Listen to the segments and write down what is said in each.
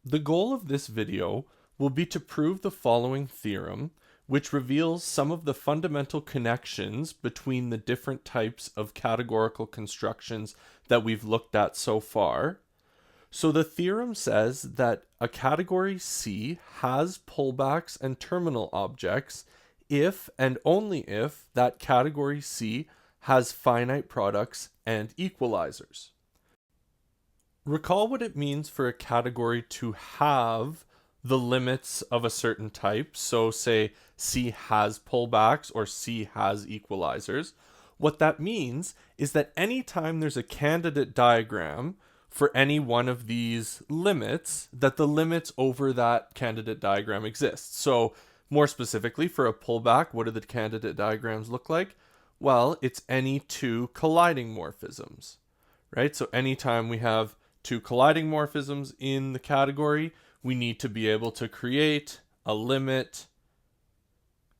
The goal of this video will be to prove the following theorem, which reveals some of the fundamental connections between the different types of categorical constructions that we've looked at so far. So the theorem says that a category C has pullbacks and terminal objects if and only if that category C has finite products and equalizers. Recall what it means for a category to have the limits of a certain type. So say C has pullbacks or C has equalizers. What that means is that anytime there's a candidate diagram for any one of these limits, that the limits over that candidate diagram exist. So more specifically, for a pullback, what do the candidate diagrams look like? Well, it's any two colliding morphisms, right? So anytime we have two colliding morphisms in the category, we need to be able to create a limit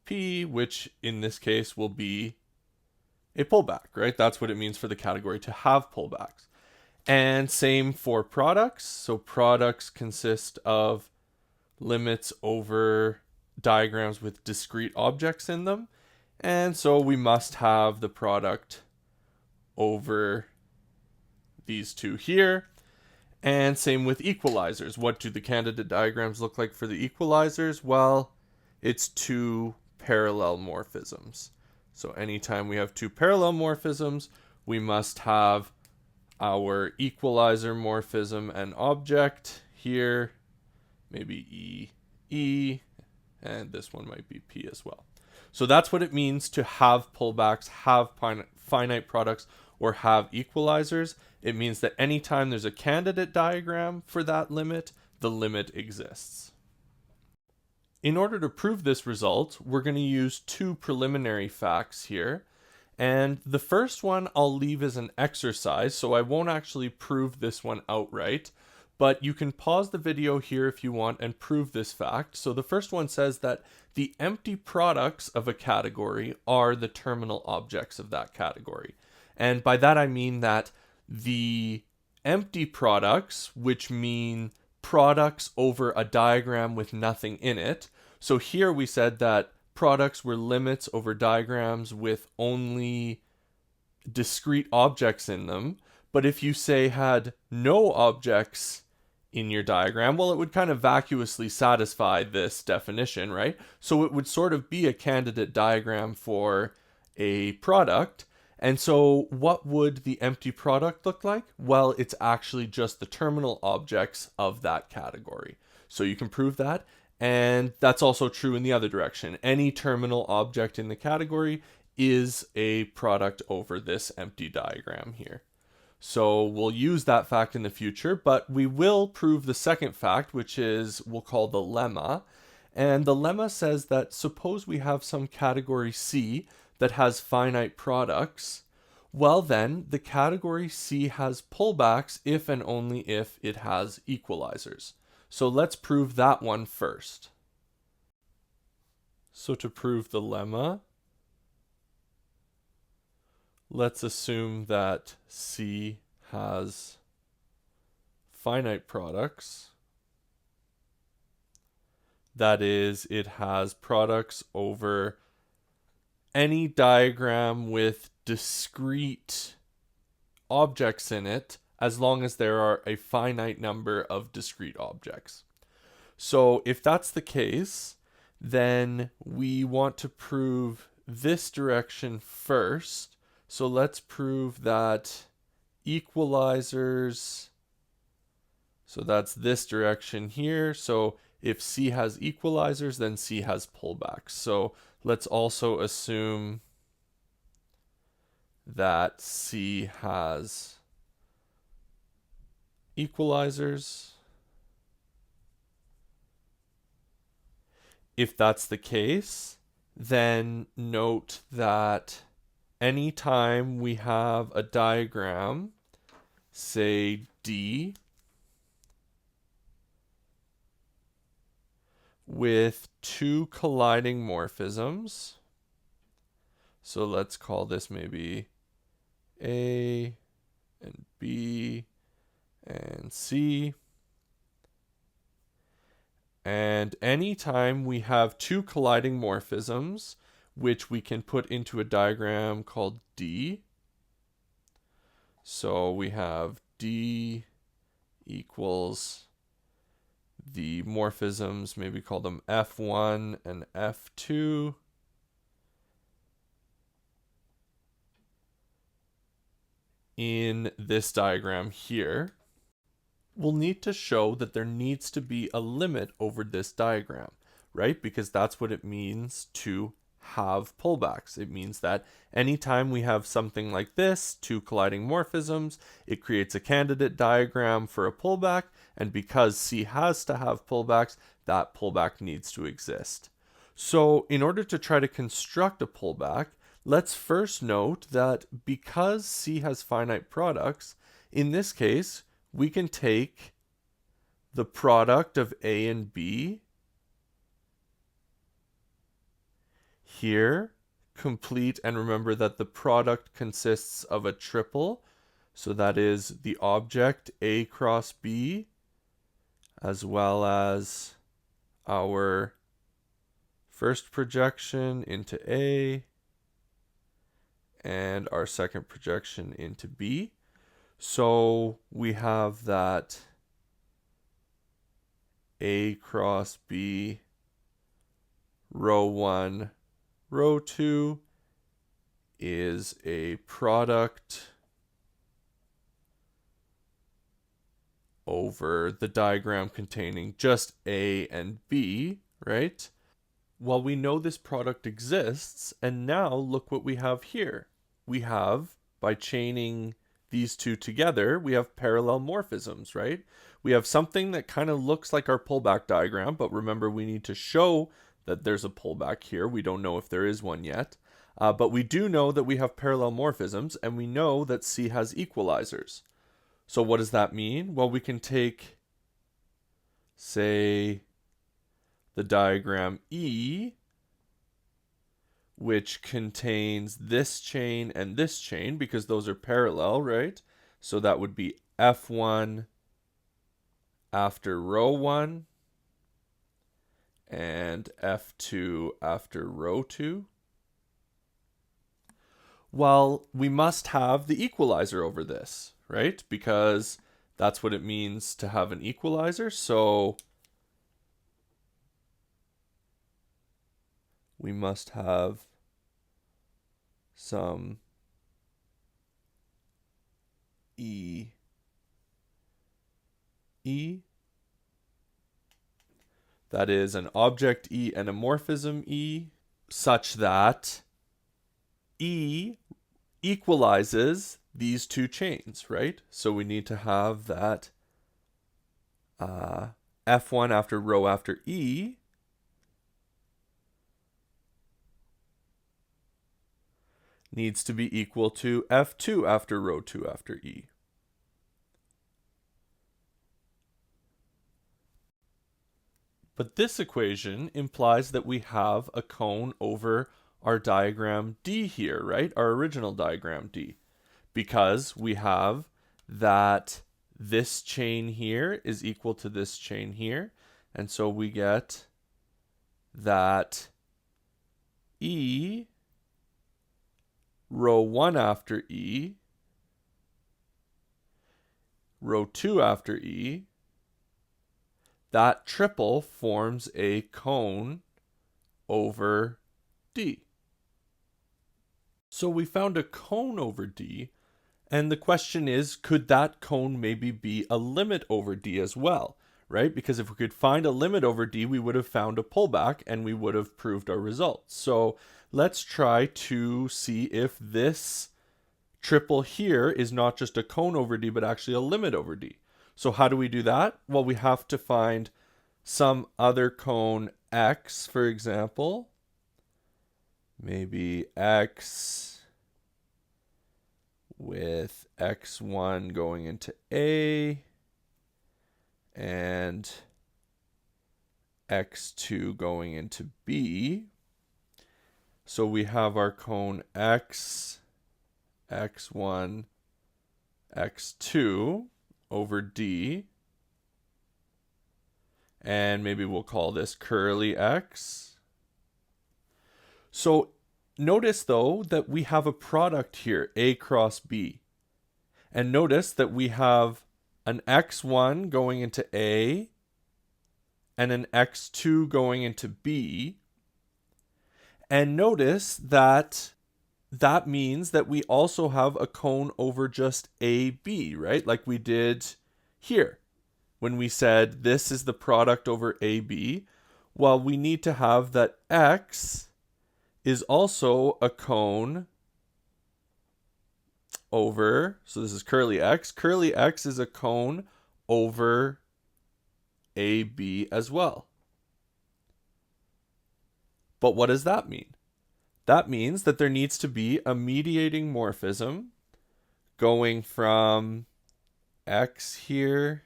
P, which in this case will be a pullback, right? That's what it means for the category to have pullbacks. And same for products. So products consist of limits over diagrams with discrete objects in them. And so we must have the product over these two here. And same with equalizers. What do the candidate diagrams look like for the equalizers? Well, it's two parallel morphisms. So anytime we have two parallel morphisms, we must have our equalizer morphism and object here, maybe E, and this one might be P as well. So that's what it means to have pullbacks, have finite products, or have equalizers. It means that anytime there's a candidate diagram for that limit, the limit exists. In order to prove this result, we're going to use two preliminary facts here. And the first one I'll leave as an exercise, so I won't actually prove this one outright, but you can pause the video here if you want and prove this fact. So the first one says that the empty products of a category are the terminal objects of that category. And by that I mean that the empty products, which mean products over a diagram with nothing in it. So here we said that products were limits over diagrams with only discrete objects in them. But if you say had no objects in your diagram, well, it would kind of vacuously satisfy this definition, right? So it would sort of be a candidate diagram for a product. And so what would the empty product look like? Well, it's actually just the terminal objects of that category. So you can prove that. And that's also true in the other direction. Any terminal object in the category is a product over this empty diagram here. So we'll use that fact in the future, but we will prove the second fact, which is we'll call the lemma. And the lemma says that suppose we have some category C that has finite products. Well, then the category C has pullbacks if and only if it has equalizers. So let's prove that one first. So to prove the lemma, let's assume that C has finite products. That is, it has products over any diagram with discrete objects in it, as long as there are a finite number of discrete objects. So if that's the case, then we want to prove this direction first. So let's prove that equalizers, so that's this direction here. So if C has equalizers, then C has pullbacks. So let's also assume that C has equalizers. If that's the case, then note that anytime we have a diagram, say D, with two colliding morphisms, so let's call this maybe A and B and C, And anytime we have two colliding morphisms, which we can put into a diagram called D. So we have D equals the morphisms, maybe call them F1 and F2. In this diagram here, we'll need to show that there needs to be a limit over this diagram, right? Because that's what it means to have pullbacks. It means that anytime we have something like this, two colliding morphisms, it creates a candidate diagram for a pullback, and because C has to have pullbacks, that pullback needs to exist. So in order to try to construct a pullback, let's first note that because C has finite products, in this case, we can take the product of A and B here, complete, and remember that the product consists of a triple. So that is the object A cross B, as well as our first projection into A and our second projection into B. So we have that A cross B, row 1, row 2 is a product over the diagram containing just A and B, right? Well, we know this product exists, and now look what we have here. We have, by chaining these two together, we have parallel morphisms, right? We have something that kind of looks like our pullback diagram, but remember we need to show that there's a pullback here. We don't know if there is one yet, but we do know that we have parallel morphisms, and we know that C has equalizers. So what does that mean? Well, we can take, say, the diagram E, which contains this chain and this chain, because those are parallel, right? So that would be F1 after row 1 and F2 after row 2. Well, we must have the equalizer over this, right? Because that's what it means to have an equalizer. So we must have some E that is an object E and a morphism E, such that E equalizes these two chains, right? So we need to have that F1 after row after E needs to be equal to F2 after row 2 after E. But this equation implies that we have a cone over our diagram D here, right? Our original diagram D. Because we have that this chain here is equal to this chain here. And so we get that E, row 1 after E, row 2 after E, that triple forms a cone over D. So we found a cone over D, and the question is, could that cone maybe be a limit over D as well, right? Because if we could find a limit over D, we would have found a pullback and we would have proved our results. So let's try to see if this triple here is not just a cone over D, but actually a limit over D. So how do we do that? Well, we have to find some other cone X, for example. Maybe X with X1 going into A and X2 going into B. So we have our cone X, X1, X2 over D. And maybe we'll call this curly x. So notice though that we have a product here, A cross B. And notice that we have an x1 going into A and an x2 going into B. And notice that that means that we also have a cone over just AB, right? Like we did here when we said this is the product over AB. Well, we need to have that X is also a cone over, so this is curly X. Curly X is a cone over AB as well. But what does that mean? That means that there needs to be a mediating morphism going from X here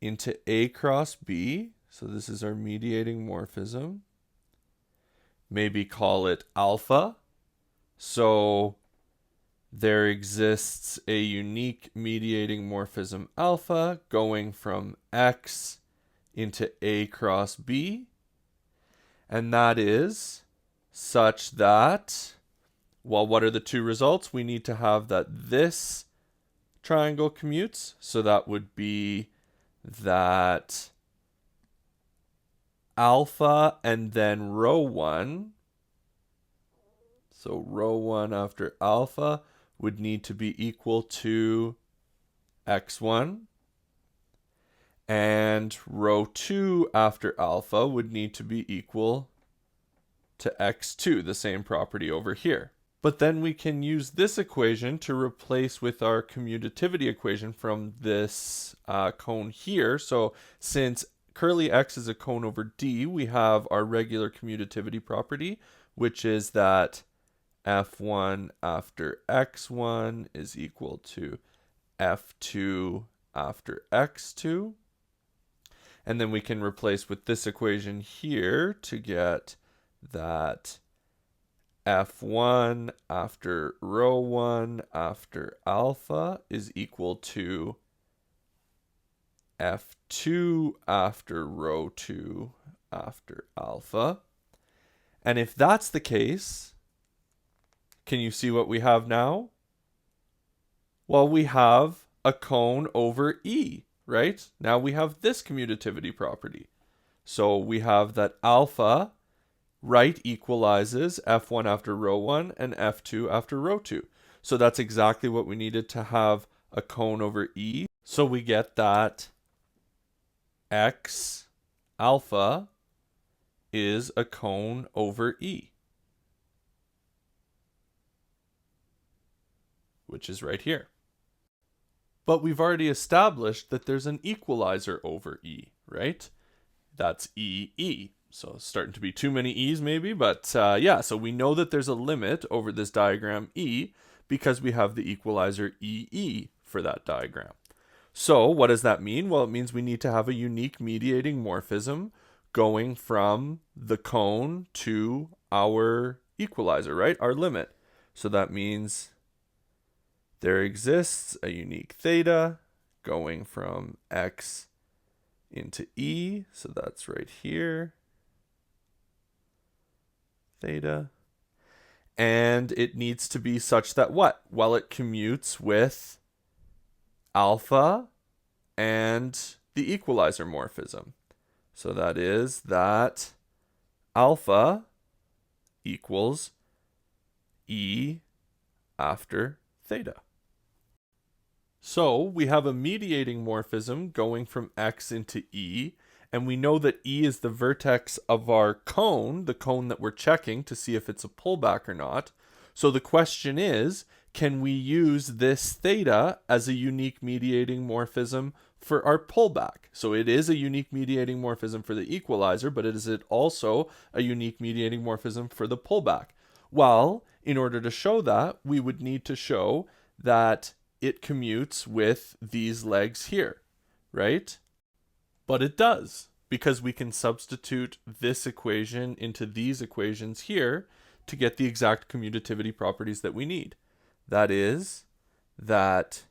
into A cross B. So this is our mediating morphism. Maybe call it alpha. So there exists a unique mediating morphism alpha going from X into A cross B. And that is such that, well, what are the two results? We need to have that this triangle commutes. So that would be that alpha and then row 1. So row 1 after alpha would need to be equal to x1. And row 2 after alpha would need to be equal to x2, the same property over here. But then we can use this equation to replace with our commutativity equation from this cone here. So since curly x is a cone over D, we have our regular commutativity property, which is that f1 after x1 is equal to f2 after x2. And then we can replace with this equation here to get that f1 after row 1 after alpha is equal to f2 after row 2 after alpha. And if that's the case, can you see what we have now? Well, we have a cone over E, right? Now we have this commutativity property. So we have that alpha right equalizes f1 after row 1 and f2 after row 2. So that's exactly what we needed to have a cone over E. So we get that x alpha is a cone over E, which is right here. But we've already established that there's an equalizer over E, right? That's E. So it's starting to be too many E's maybe, but yeah, so we know that there's a limit over this diagram E because we have the equalizer EE for that diagram. So what does that mean? Well, it means we need to have a unique mediating morphism going from the cone to our equalizer, right? Our limit. So that means there exists a unique theta going from X into E. So that's right here. Theta. And it needs to be such that what? Well, it commutes with alpha and the equalizer morphism. So that is that alpha equals E after theta. So we have a mediating morphism going from X into E, and we know that E is the vertex of our cone, the cone that we're checking to see if it's a pullback or not. So the question is, can we use this theta as a unique mediating morphism for our pullback? So it is a unique mediating morphism for the equalizer, but is it also a unique mediating morphism for the pullback? Well, in order to show that, we would need to show that it commutes with these legs here, right? But it does, because we can substitute this equation into these equations here to get the exact commutativity properties that we need. That is that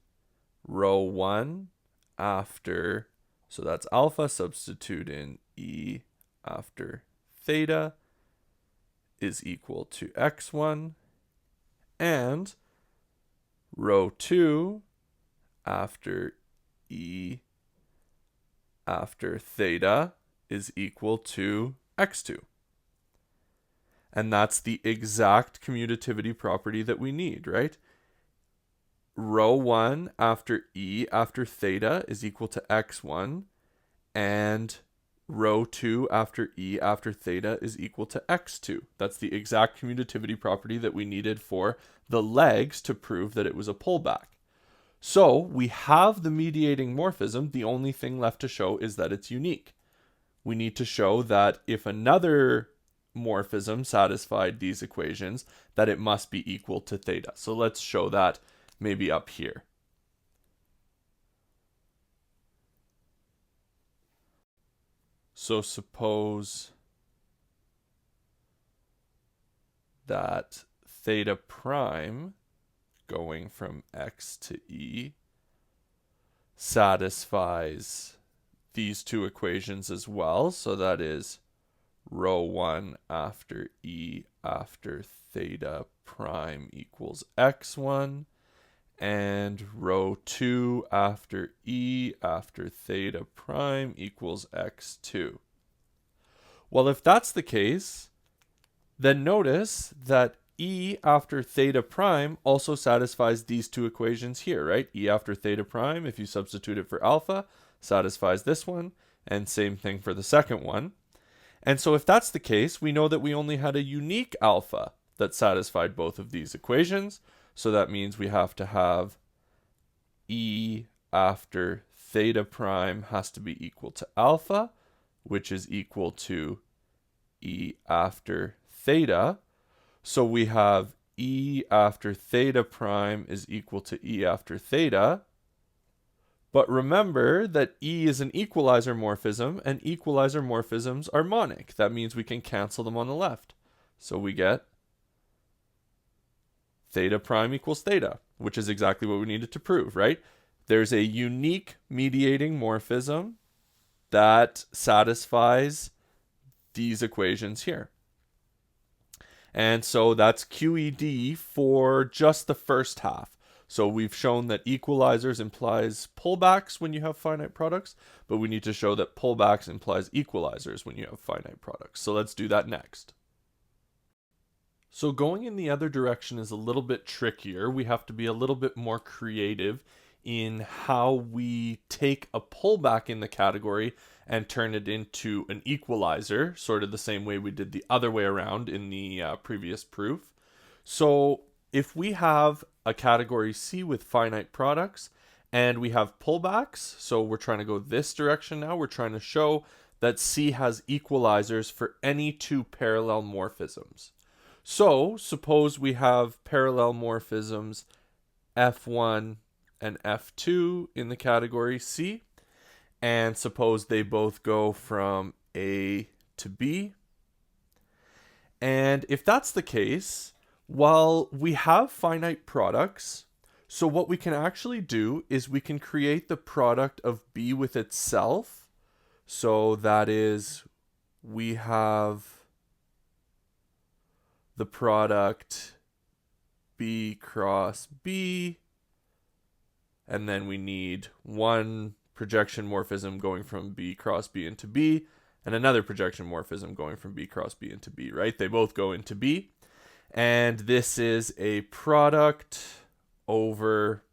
row 1 after So that's alpha, substitute in E after theta is equal to x1, and rho 2 after E after theta is equal to x2. And that's the exact commutativity property that we need, right? Rho 1 after E after theta is equal to x1, and rho 2 after E after theta is equal to x2. That's the exact commutativity property that we needed for the legs to prove that it was a pullback. So we have the mediating morphism. The only thing left to show is that it's unique. We need to show that if another morphism satisfied these equations, that it must be equal to theta. So let's show that maybe up here. So suppose that theta prime going from x to E satisfies these two equations as well. So that is rho 1 after E after theta prime equals x1, and rho 2 after E after theta prime equals x2. Well, if that's the case, then notice that E after theta prime also satisfies these two equations here, right? E after theta prime, if you substitute it for alpha, satisfies this one, and same thing for the second one. And so if that's the case, we know that we only had a unique alpha that satisfied both of these equations. So that means we have to have E after theta prime has to be equal to alpha, which is equal to E after theta. So we have E after theta prime is equal to E after theta. But remember that E is an equalizer morphism, and equalizer morphisms are monic. That means we can cancel them on the left. So we get theta prime equals theta, which is exactly what we needed to prove, right? There's a unique mediating morphism that satisfies these equations here. And so that's QED for just the first half. So we've shown that equalizers implies pullbacks when you have finite products, but we need to show that pullbacks implies equalizers when you have finite products. So let's do that next. So going in the other direction is a little bit trickier. We have to be a little bit more creative in how we take a pullback in the category and turn it into an equalizer, sort of the same way we did the other way around in the previous proof. So if we have a category C with finite products and we have pullbacks, so we're trying to go this direction now, we're trying to show that C has equalizers for any two parallel morphisms. So suppose we have parallel morphisms F1 and F2 in the category C, and suppose they both go from A to B. And if that's the case, well, we have finite products, so what we can actually do is we can create the product of B with itself. So that is, we have the product B cross B, and then we need one projection morphism going from B cross B into B, and another projection morphism going from B cross B into B, right? They both go into B. And this is a product over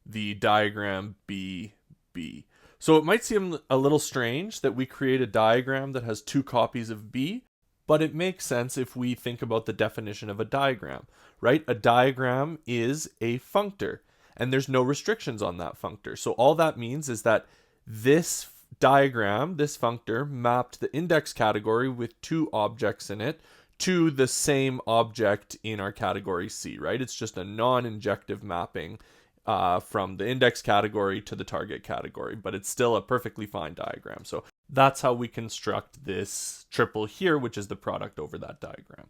the diagram BB. So it might seem a little strange that we create a diagram that has two copies of B, but it makes sense if we think about the definition of a diagram, right? A diagram is a functor, and there's no restrictions on that functor. So all that means is that this diagram, this functor, mapped the index category with two objects in it to the same object in our category C, right? It's just a non-injective mapping from the index category to the target category, but it's still a perfectly fine diagram. So that's how we construct this triple here, which is the product over that diagram.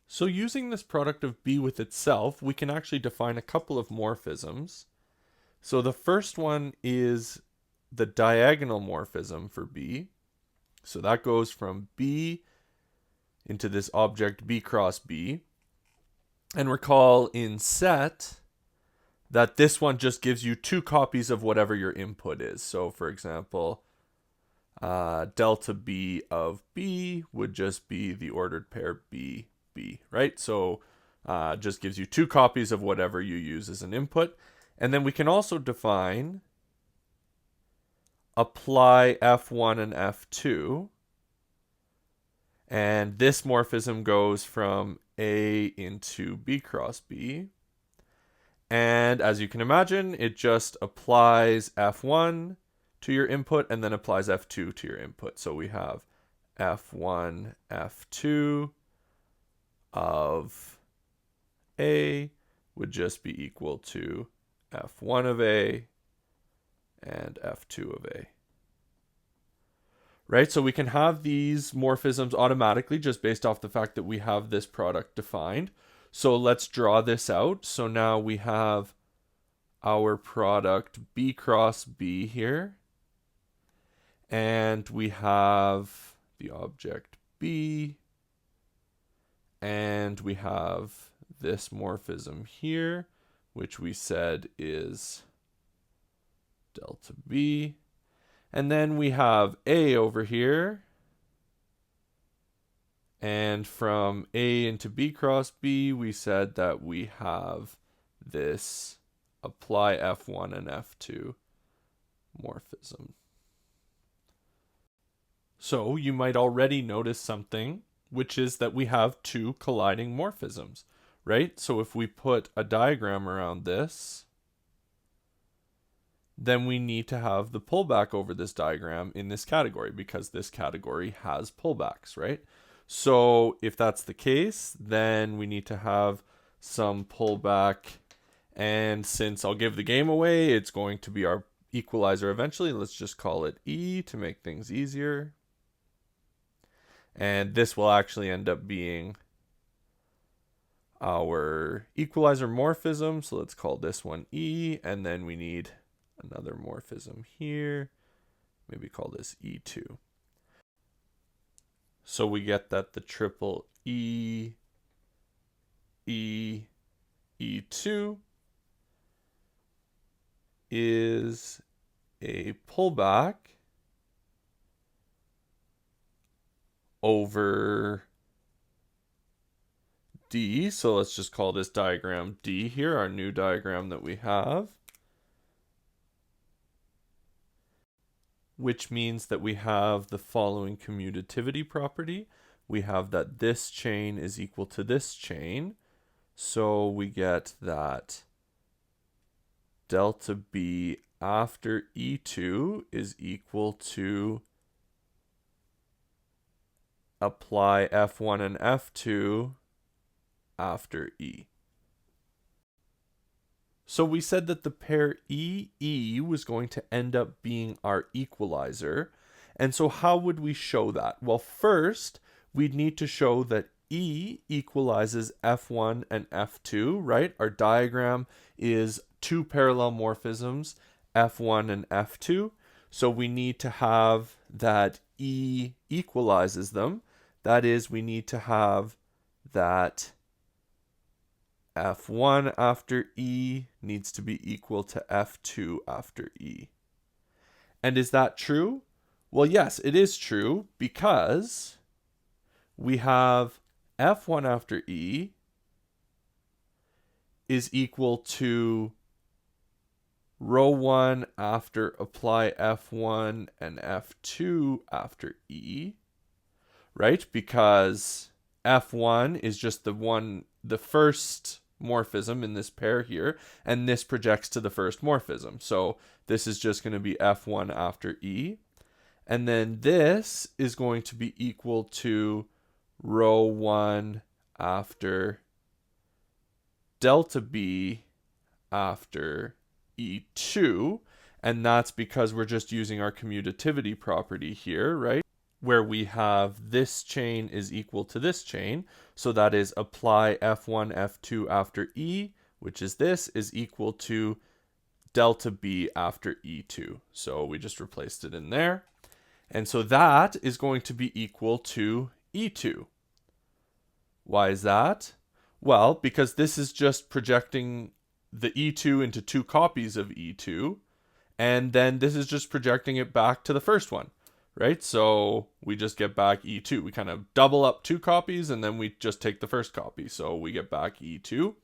So using this product of B with itself, we can actually define a couple of morphisms. So the first one is the diagonal morphism for B. So that goes from B into this object B cross B. And recall in set that this one just gives you two copies of whatever your input is. So for example, delta B of B would just be the ordered pair B, B, right? So just gives you two copies of whatever you use as an input. And then we can also define apply F1 and F2. And this morphism goes from A into B cross B. And as you can imagine, it just applies F1 to your input and then applies F2 to your input. So we have F1, F2 of A would just be equal to F1 of A and F2 of A. Right, so we can have these morphisms automatically just based off the fact that we have this product defined. So let's draw this out. So now we have our product B cross B here. And we have the object B. And we have this morphism here, which we said is delta B. And then we have A over here. And from A into B cross B, we said that we have this apply F1 and F2 morphism. So you might already notice something, which is that we have two colliding morphisms, right? So if we put a diagram around this, then we need to have the pullback over this diagram in this category because this category has pullbacks, right? So if that's the case, then we need to have some pullback. And since I'll give the game away, it's going to be our equalizer eventually. Let's just call it E to make things easier. And this will actually end up being our equalizer morphism. So let's call this one E. And then we need another morphism here. Maybe call this E2. So we get that the triple E, E, E2 is a pullback over D. So let's just call this diagram D here, our new diagram that we have. Which means that we have the following commutativity property. We have that this chain is equal to this chain. So we get that delta B after E2 is equal to apply F1 and F2 after E. So we said that the pair EE was going to end up being our equalizer. And so how would we show that? Well, first, we'd need to show that E equalizes F1 and F2, right? Our diagram is two parallel morphisms, F1 and F2. So we need to have that E equalizes them. That is, we need to have that F1 after E needs to be equal to F2 after E. And is that true? Well, yes, it is true because we have F1 after E is equal to row 1 after apply F1 and F2 after E, right? Because F1 is just the first morphism in this pair here, and this projects to the first morphism. So this is just going to be F1 after E. And then this is going to be equal to row 1 after delta B after E2. And that's because we're just using our commutativity property here, right? Where we have this chain is equal to this chain. So that is apply F1, F2 after E, which is this, is equal to delta B after E2. So we just replaced it in there. And so that is going to be equal to E2. Why is that? Well, because this is just projecting the E2 into two copies of E2, and then this is just projecting it back to the first one, right? So we just get back E2. We kind of double up two copies, and then we just take the first copy. So we get back E2.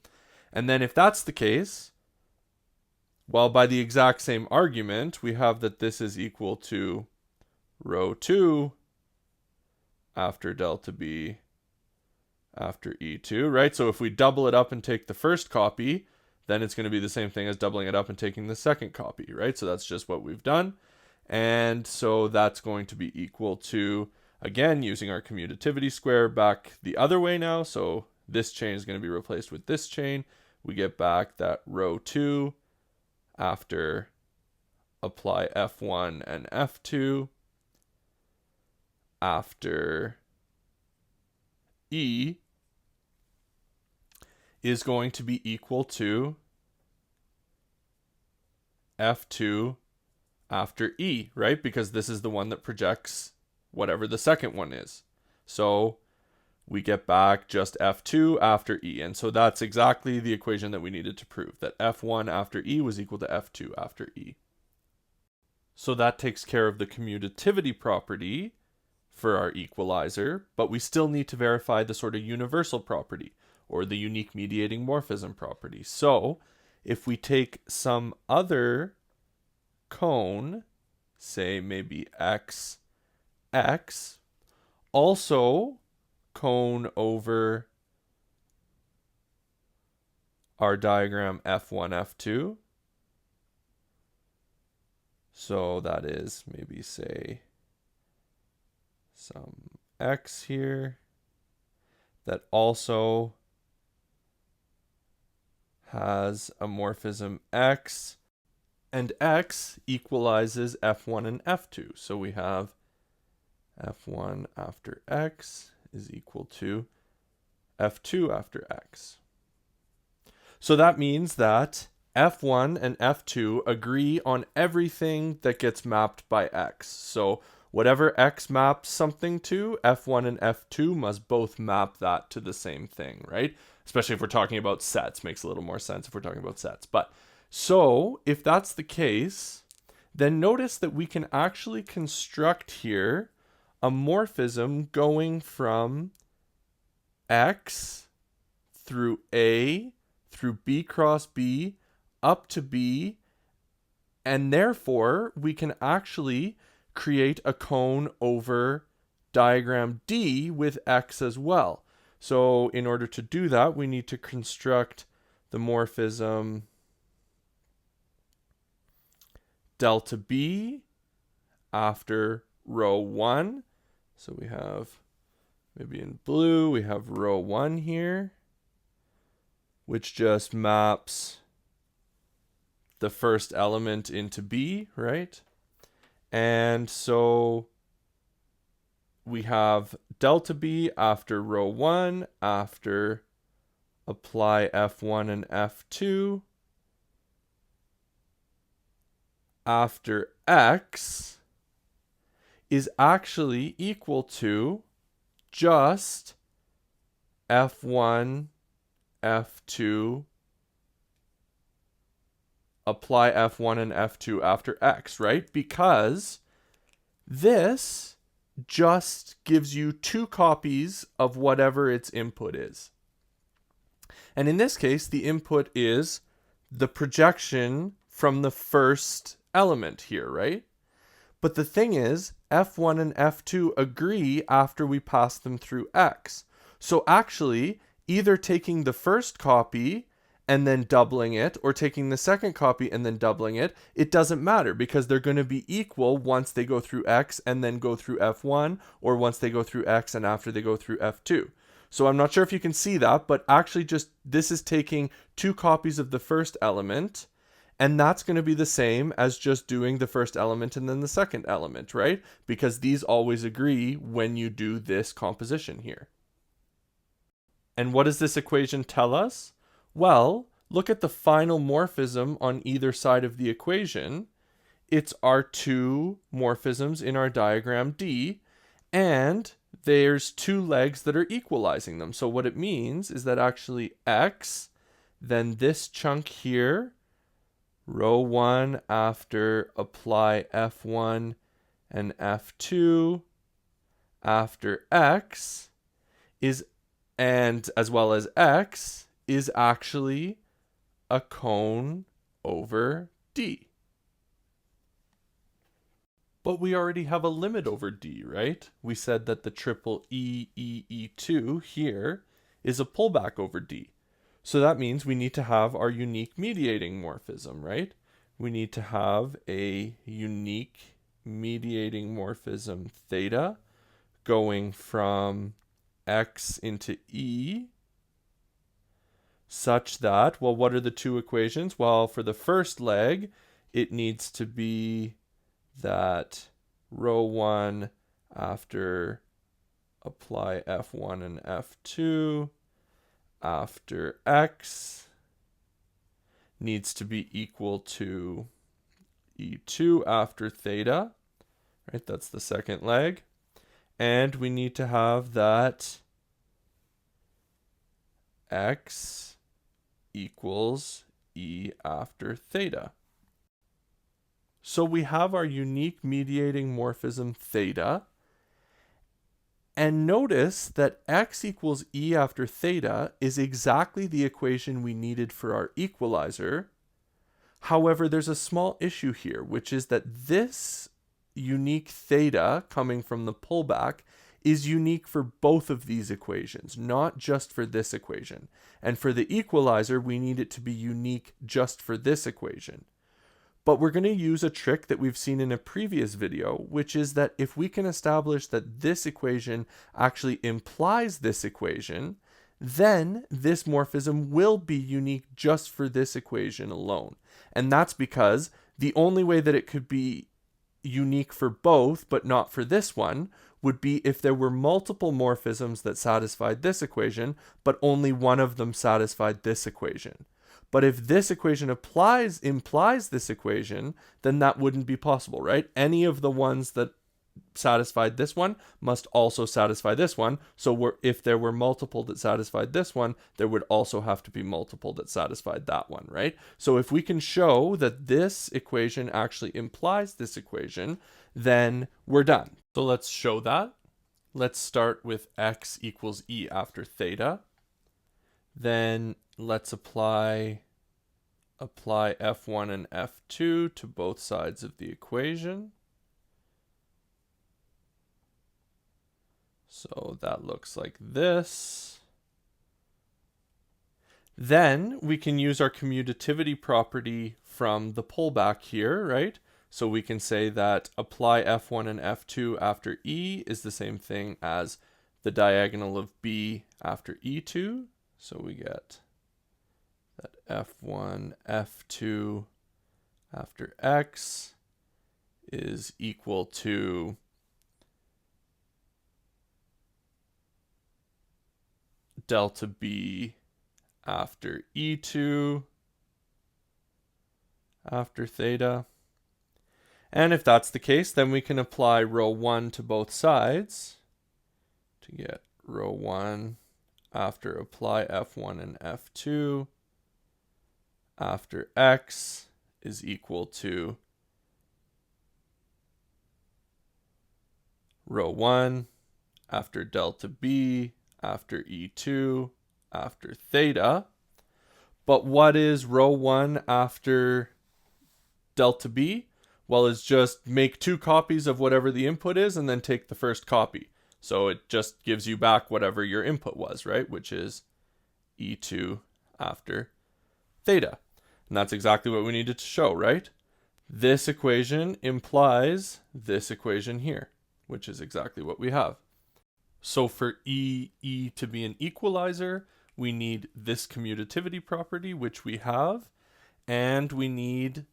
And then if that's the case, well, by the exact same argument, we have that this is equal to row 2 after delta B after E2, right? So if we double it up and take the first copy, then it's going to be the same thing as doubling it up and taking the second copy, right? So that's just what we've done. And so that's going to be equal to, again, using our commutativity square back the other way now. So this chain is going to be replaced with this chain. We get back that row 2 after apply F1 and F2 after E is going to be equal to F2 after E, right? Because this is the one that projects whatever the second one is. So we get back just F2 after E. And so that's exactly the equation that we needed to prove, that F1 after E was equal to F2 after E. So that takes care of the commutativity property for our equalizer, but we still need to verify the sort of universal property, or the unique mediating morphism property. So if we take some other cone, say maybe x, also cone over our diagram F1, F2. So that is maybe, say, some x here that also has a morphism x, and x equalizes F1 and F2. So we have F1 after x is equal to F2 after x. So that means that F1 and F2 agree on everything that gets mapped by x. So whatever x maps something to, F1 and F2 must both map that to the same thing, right? Especially if we're talking about sets. Makes a little more sense if we're talking about sets. But so if that's the case, then notice that we can actually construct here a morphism going from x through A through B cross B up to B, and therefore we can actually create a cone over diagram D with x as well. So in order to do that, we need to construct the morphism delta B after row 1. So we have, maybe in blue, we have row 1 here, which just maps the first element into B, right? And so we have delta B after row 1 after apply F1 and F2 after x is actually equal to just F1, F2, apply F1 and F2 after x, right? Because this just gives you two copies of whatever its input is. And in this case, the input is the projection from the first element here, right? But the thing is, F1 and F2 agree after we pass them through x. So actually, either taking the first copy and then doubling it, or taking the second copy and then doubling it, it doesn't matter because they're going to be equal once they go through x and then go through F1, or once they go through x and after they go through F2. So I'm not sure if you can see that, but actually just this is taking two copies of the first element, and that's going to be the same as just doing the first element and then the second element, right? Because these always agree when you do this composition here. And what does this equation tell us? Well, look at the final morphism on either side of the equation. It's our two morphisms in our diagram D, and there's two legs that are equalizing them. So what it means is that actually X, then this chunk here, row 1 after apply F1 and F2 after X is, and as well as X, is actually a cone over D. But we already have a limit over D, right? We said that the triple E2 here is a pullback over D. So that means we need to have our unique mediating morphism, right? We need to have a unique mediating morphism theta going from X into E such that, well, what are the two equations? Well, for the first leg, it needs to be that row 1 after apply F1 and F2 after X needs to be equal to E2 after theta, right? That's the second leg. And we need to have that X equals E after theta. So we have our unique mediating morphism theta. And notice that X equals E after theta is exactly the equation we needed for our equalizer. However, there's a small issue here, which is that this unique theta coming from the pullback is unique for both of these equations, not just for this equation. And for the equalizer, we need it to be unique just for this equation. But we're going to use a trick that we've seen in a previous video, which is that if we can establish that this equation actually implies this equation, then this morphism will be unique just for this equation alone. And that's because the only way that it could be unique for both, but not for this one, would be if there were multiple morphisms that satisfied this equation, but only one of them satisfied this equation. But if this equation implies this equation, then that wouldn't be possible, right? Any of the ones that satisfied this one must also satisfy this one. So if there were multiple that satisfied this one, there would also have to be multiple that satisfied that one, right? So if we can show that this equation actually implies this equation, then we're done. So let's show that. Let's start with X equals E after theta. Then let's apply F1 and F2 to both sides of the equation. So that looks like this. Then we can use our commutativity property from the pullback here, right? So we can say that apply F1 and F2 after E is the same thing as the diagonal of B after E2. So we get that F1, F2 after X is equal to delta B after E2 after theta. And if that's the case, then we can apply row 1 to both sides to get row 1 after apply F1 and F2 after X is equal to row 1 after delta B after E2 after theta. But what is row 1 after delta B? Well, it's just make two copies of whatever the input is and then take the first copy. So it just gives you back whatever your input was, right? Which is E2 after theta. And that's exactly what we needed to show, right? This equation implies this equation here, which is exactly what we have. So for E to be an equalizer, we need this commutativity property, which we have, and we need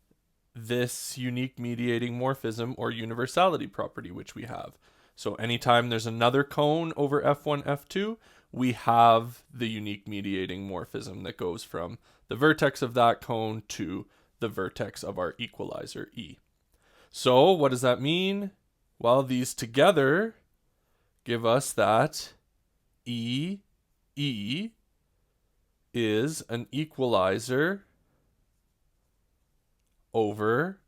this unique mediating morphism or universality property, which we have. So anytime there's another cone over F1, F2, we have the unique mediating morphism that goes from the vertex of that cone to the vertex of our equalizer E. So what does that mean? Well, these together give us that E is an equalizer over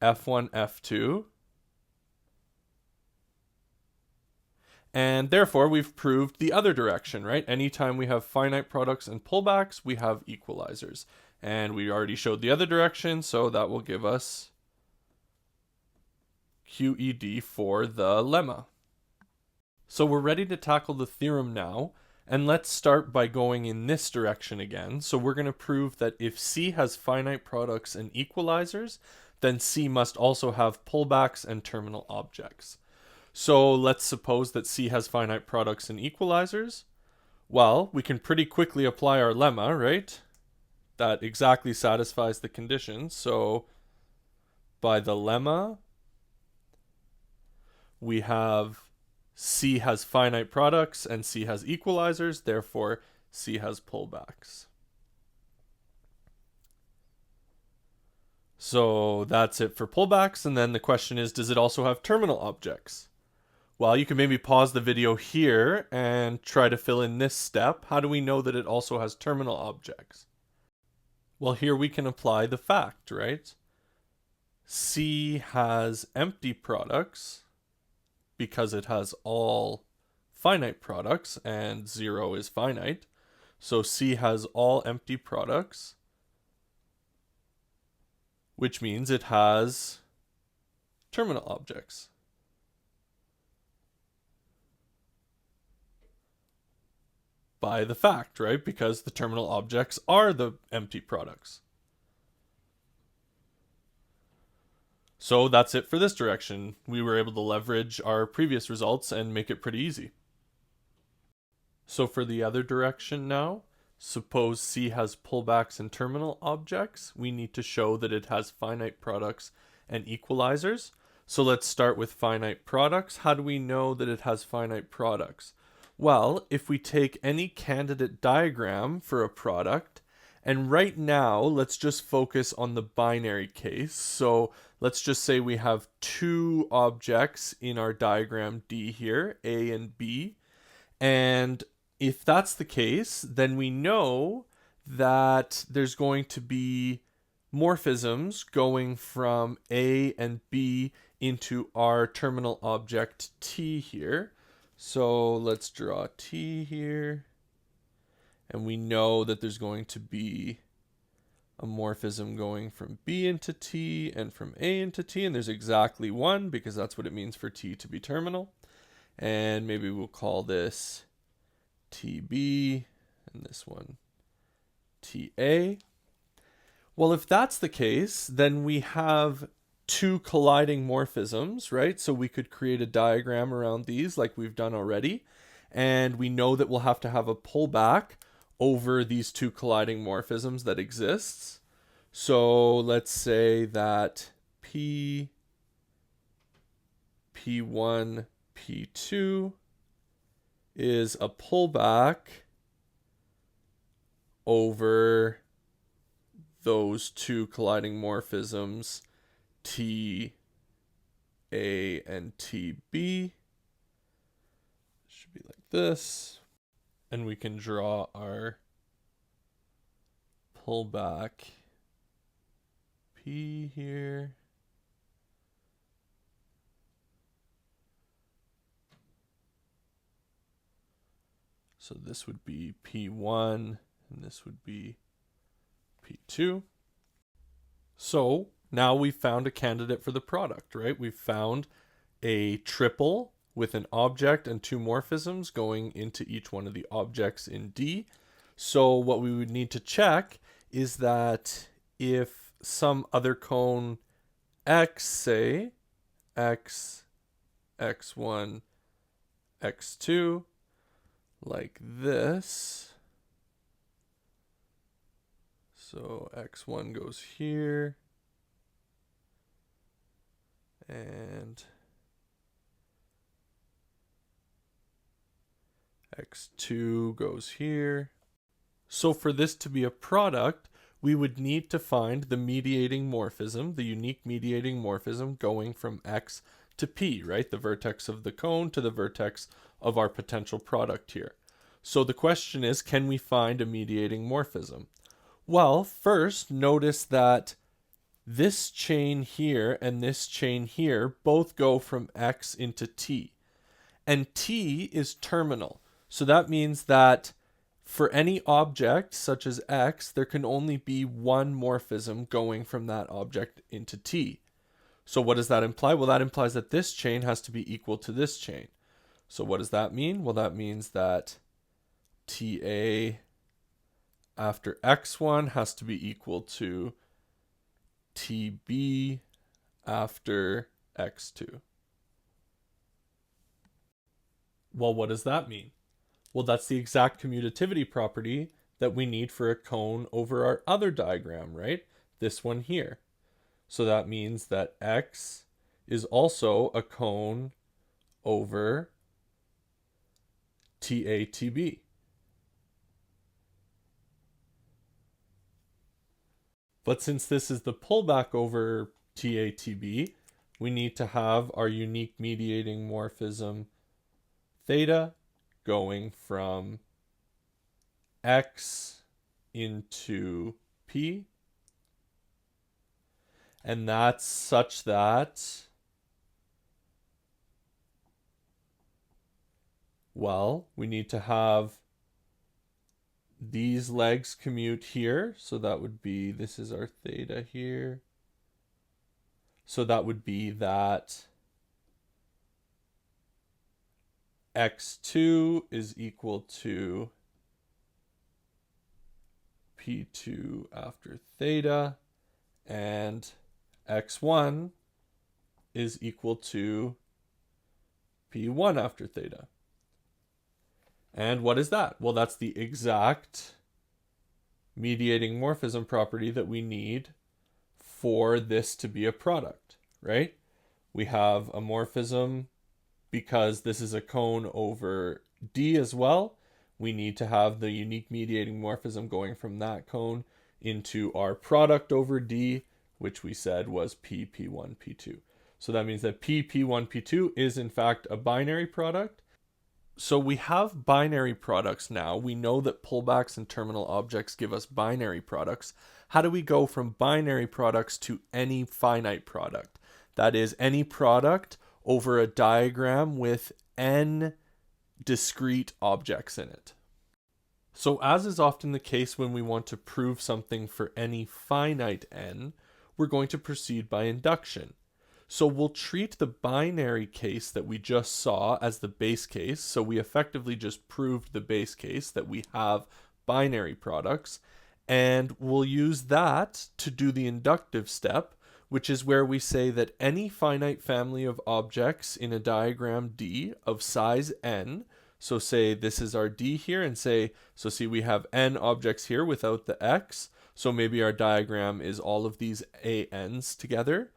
F1, F2. And therefore, we've proved the other direction, right? Anytime we have finite products and pullbacks, we have equalizers. And we already showed the other direction, so that will give us QED for the lemma. So we're ready to tackle the theorem now, and let's start by going in this direction again. So we're going to prove that if C has finite products and equalizers, then C must also have pullbacks and terminal objects. So let's suppose that C has finite products and equalizers. Well, we can pretty quickly apply our lemma, right? That exactly satisfies the condition. So by the lemma, we have C has finite products and C has equalizers, therefore C has pullbacks. So that's it for pullbacks, and then the question is, does it also have terminal objects? Well, you can maybe pause the video here and try to fill in this step. How do we know that it also has terminal objects? Well, here we can apply the fact, right? C has empty products because it has all finite products and 0 is finite. So C has all empty products, which means it has terminal objects. By the fact, right? Because the terminal objects are the empty products. So that's it for this direction. We were able to leverage our previous results and make it pretty easy. So for the other direction now, suppose C has pullbacks and terminal objects. We need to show that it has finite products and equalizers. So let's start with finite products. How do we know that it has finite products? Well, if we take any candidate diagram for a product, and right now, let's just focus on the binary case. So let's just say we have two objects in our diagram D here, A and B. And if that's the case, then we know that there's going to be morphisms going from A and B into our terminal object T here. So let's draw T here. And we know that there's going to be a morphism going from B into T and from A into T. And there's exactly one because that's what it means for T to be terminal. And maybe we'll call this TB and this one TA. Well, if that's the case, then we have two colliding morphisms, right? So we could create a diagram around these like we've done already. And we know that we'll have to have a pullback over these two colliding morphisms that exists. So let's say that P1, P2 is a pullback over those two colliding morphisms T A and TB. Should be like this. And we can draw our pullback P here. So this would be P1 and this would be P2. So now we've found a candidate for the product, right? We've found a triple with an object and two morphisms going into each one of the objects in D. So what we would need to check is that if some other cone X, say X, X1, X2, like this. So X1 goes here. And X2 goes here. So for this to be a product, we would need to find the mediating morphism, the unique mediating morphism going from X to P, right? The vertex of the cone to the vertex of our potential product here. So the question is, can we find a mediating morphism? Well, first, notice that this chain here and this chain here both go from X into T. And T is terminal. So that means that for any object, such as X, there can only be one morphism going from that object into T. So what does that imply? Well, that implies that this chain has to be equal to this chain. So what does that mean? Well, that means that TA after X1 has to be equal to TB after X2. Well, what does that mean? Well, that's the exact commutativity property that we need for a cone over our other diagram, right? This one here. So that means that X is also a cone over TATB. But since this is the pullback over TATB, we need to have our unique mediating morphism theta going from X into P. And that's such that, well, we need to have these legs commute here. So that would be, this is our theta here. So that would be that X2 is equal to P2 after theta, and X1 is equal to P1 after theta. And what is that? Well, that's the exact mediating morphism property that we need for this to be a product, right? We have a morphism because this is a cone over D as well. We need to have the unique mediating morphism going from that cone into our product over D, which we said was P, P1, P2. So that means that P, P1, P2 is in fact a binary product. So we have binary products now. We know that pullbacks and terminal objects give us binary products. How do we go from binary products to any finite product? That is, any product over a diagram with n discrete objects in it. So as is often the case when we want to prove something for any finite n, we're going to proceed by induction. So we'll treat the binary case that we just saw as the base case. So we effectively just proved the base case that we have binary products. And we'll use that to do the inductive step, which is where we say that any finite family of objects in a diagram D of size n, so say this is our D here, and say, so see we have n objects here without the x, so maybe our diagram is all of these ANs together.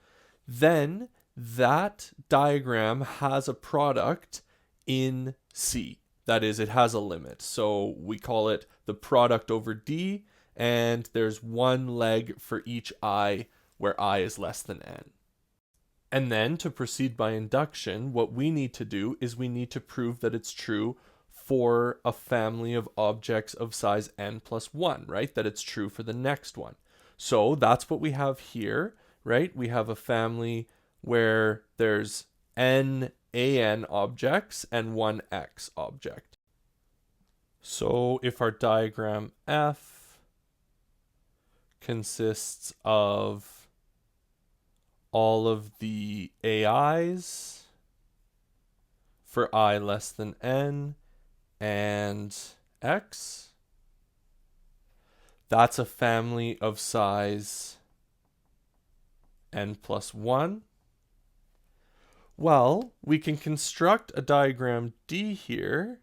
Then that diagram has a product in C. That is, it has a limit. So we call it the product over D, and there's one leg for each I where I is less than n. And then to proceed by induction, what we need to do is we need to prove that it's true for a family of objects of size n plus 1, right? That it's true for the next one. So that's what we have here, right? We have a family where there's n an objects and one x object. So if our diagram F consists of all of the AIs for I less than n and x, that's a family of size n plus 1. Well, we can construct a diagram D here,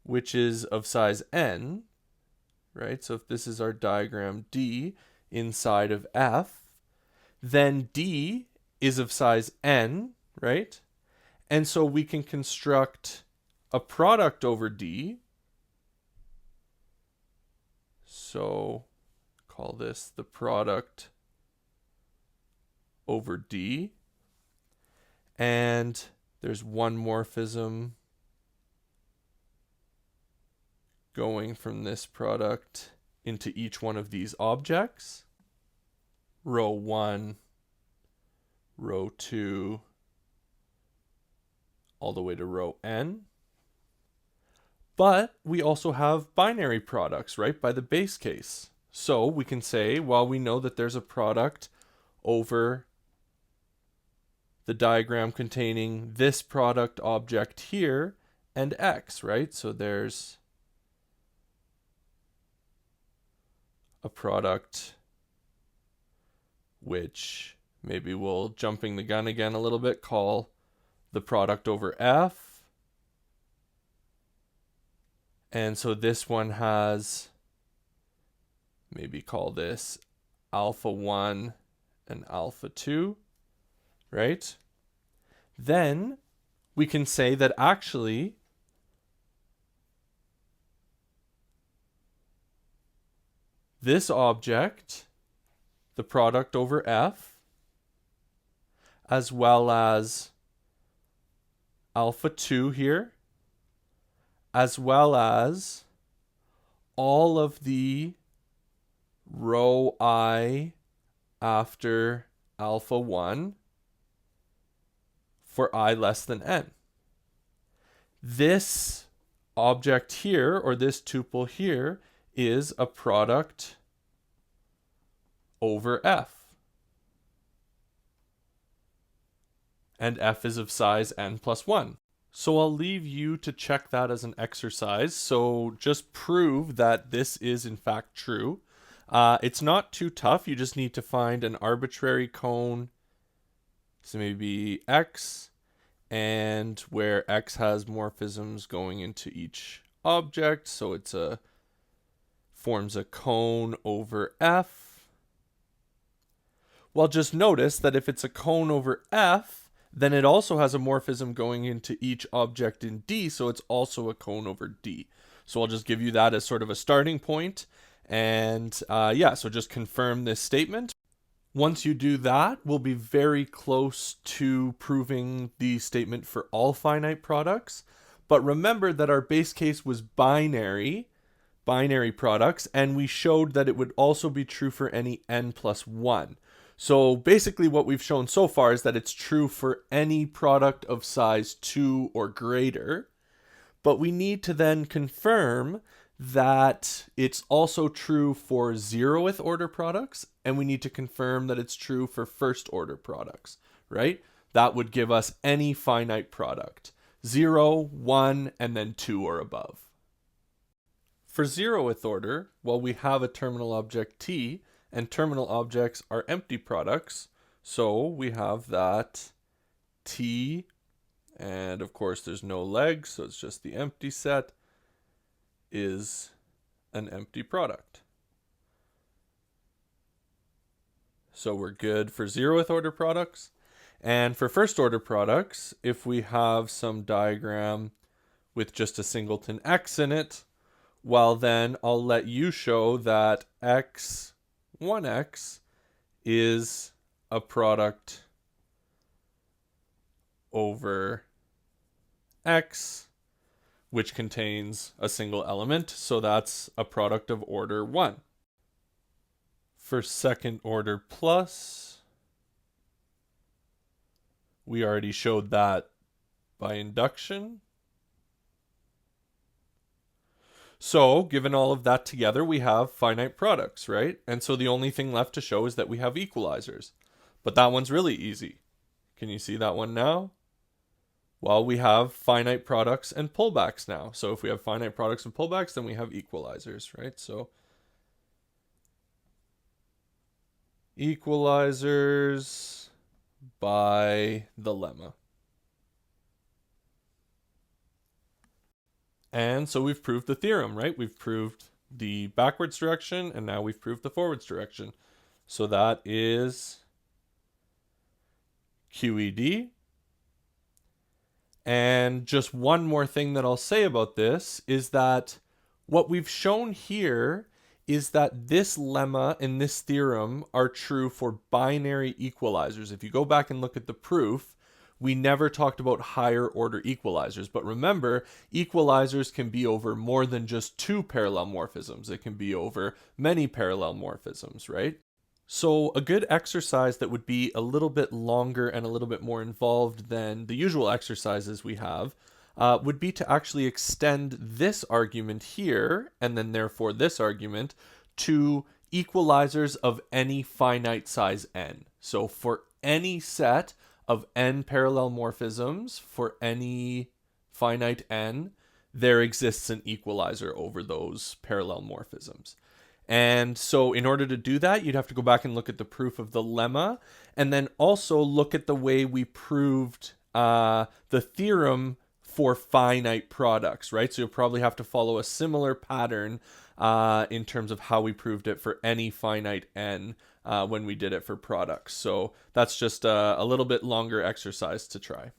which is of size n, right? So if this is our diagram D inside of F, then D is of size n, right? And so we can construct a product over D, So call this the product over D. And there's one morphism going from this product into each one of these objects. Row 1, row 2, all the way to row n. But we also have binary products, right, by the base case. So we can say, well, we know that there's a product over the diagram containing this product object here and x, right? So there's a product which maybe we'll, jumping the gun again a little bit, call the product over f. And so this one has, maybe call this alpha 1 and alpha 2, right? Then we can say that actually this object, the product over f, as well as alpha 2 here, as well as all of the row I after alpha 1 for I less than n. This object here, or this tuple here, is a product over f. And f is of size n plus 1. So I'll leave you to check that as an exercise. So just prove that this is in fact true. It's not too tough. You just need to find an arbitrary cone. So maybe x, and where x has morphisms going into each object. So it's forms a cone over f. Well, just notice that if it's a cone over f, then it also has a morphism going into each object in D, so it's also a cone over D. So I'll just give you that as sort of a starting point. And yeah, so just confirm this statement. Once you do that, we'll be very close to proving the statement for all finite products. But remember that our base case was binary products, and we showed that it would also be true for any n plus 1. So basically what we've shown so far is that it's true for any product of size 2 or greater, but we need to then confirm that it's also true for 0th order products, and we need to confirm that it's true for first order products, right? That would give us any finite product, 0, 1, and then 2 or above. For 0th order, well, we have a terminal object t, and terminal objects are empty products. So we have that T, and of course there's no legs, so it's just the empty set, is an empty product. So we're good for 0th order products. And for first order products, if we have some diagram with just a singleton x in it, well then I'll let you show that x 1x is a product over x, which contains a single element, so that's a product of order 1. For second order plus, we already showed that by induction. So, given all of that together, we have finite products, right? And so the only thing left to show is that we have equalizers. But that one's really easy. Can you see that one now? Well, we have finite products and pullbacks now. So if we have finite products and pullbacks, then we have equalizers, right? So equalizers by the lemma. And so we've proved the theorem, right? We've proved the backwards direction, and now we've proved the forwards direction. So that is QED. And just one more thing that I'll say about this is that what we've shown here is that this lemma and this theorem are true for binary equalizers. If you go back and look at the proof, we never talked about higher order equalizers. But remember, equalizers can be over more than just two parallel morphisms. It can be over many parallel morphisms, right? So a good exercise that would be a little bit longer and a little bit more involved than the usual exercises we have would be to actually extend this argument here, and then therefore this argument, to equalizers of any finite size n. So for any set of n parallel morphisms, for any finite n, there exists an equalizer over those parallel morphisms. And so in order to do that, you'd have to go back and look at the proof of the lemma, and then also look at the way we proved the theorem for finite products, right? So you'll probably have to follow a similar pattern in terms of how we proved it for any finite n when we did it for products. So that's just a little bit longer exercise to try.